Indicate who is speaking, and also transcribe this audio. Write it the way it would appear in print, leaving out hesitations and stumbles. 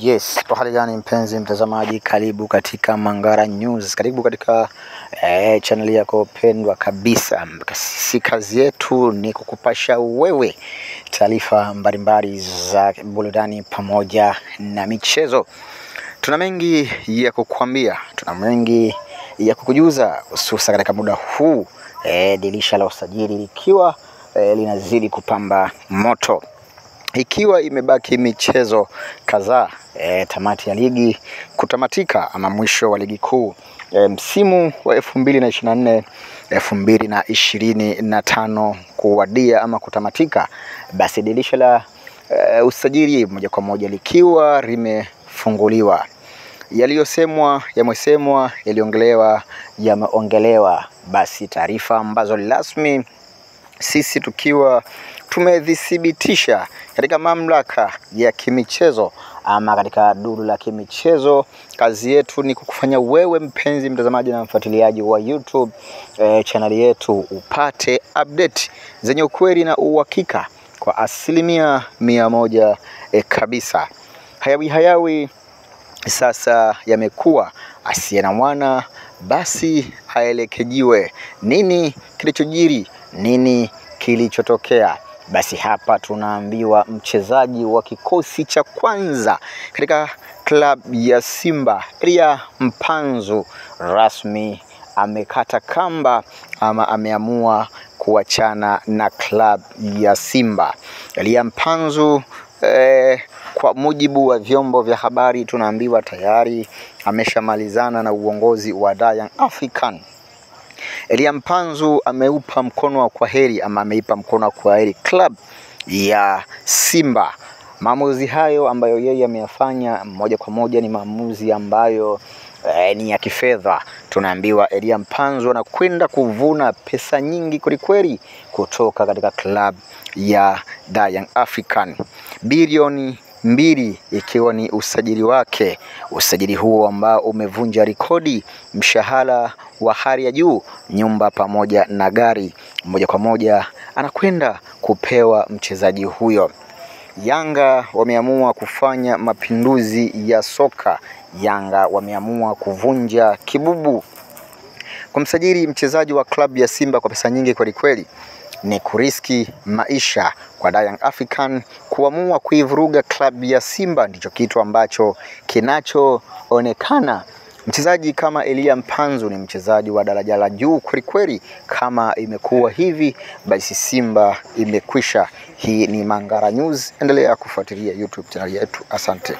Speaker 1: Yes, hali gani mpenzi mtazamaji, karibu katika Mangara News, karibu katika channel yako pendwa kabisa. Sisi kazi yetu ni kukupasha wewe taarifa mbalimbali za burudani pamoja na michezo. Tuna mengi ya kukuambia, tuna mengi ya kukujuza, hususa katika muda huu dirisha la usajili likiwa linazidi kupamba moto. Ikiwa imebaki michezo kadhaa tamati ya ligi kutamatika, ama mwisho wa ligi kuu msimu wa 2024 2025 kuwadia ama kutamatika, basi dirisha la usajili moja kwa moja likiwa limefunguliwa. Yaliyosemwa yamesemwa, yaliongelewa yameongelewa. Basi taarifa ambazo rasmi sisi tukiwa tumedhibitisha katika mamlaka ya kimichezo ama katika duru la kimichezo, kazi yetu ni kukufanya wewe mpenzi mtazamaji na mfuatiliaji wa YouTube channel yetu upate update zenye ukweli na uhakika kwa 100% kabisa. Hayawi sasa yamekuwa asiye na mwana basi aelekejiwe. Nini kilichojiri, nini kilichotokea? Basi hapa tunaambiwa mchezaji wa kikosi cha kwanza katika klabu ya Simba, Elia Mpanzu, rasmi amekata kamba ama ameamua kuachana na klabu ya Simba. Elia Mpanzu kwa mujibu wa vyombo vya habari tunaambiwa tayari ameshamalizana na uongozi wa Young African. Elia Mpanzu ameupa mkono wa kwaheri ama ameipa mkono wa kwaheri club ya Simba. Maamuzi hayo ambayo yeye ameyafanya moja kwa moja ni maamuzi ambayo ni ya kifedha. Tunaambiwa Elia Mpanzu anakwenda kuvuna pesa nyingi kweli kutoka katika club ya Young African, bilioni 2 ikiwa ni usajili wake. Usajili huo ambao umevunja rekodi, mshahara wa hali ya juu, nyumba pamoja na gari. Moja kwa moja anakwenda kupewa mchezaji huyo. Yanga wameamua kufanya mapinduzi ya soka. Yanga wameamua kuvunja kibubu. Kumsajili mchezaji wa klabu ya Simba kwa pesa nyingi kweli ni kuriski maisha kwa Young African. Kuamua kuivuruga klabu ya Simba ndicho kitu ambacho kinachoonekana. Mchezaji kama Elia Mpanzu ni mchezaji wa daraja la juu kweli. Kama imekuwa hivi, basi Simba imekwisha. Hii ni Mangara News, endelea kufuatilia YouTube channel yetu. Asante.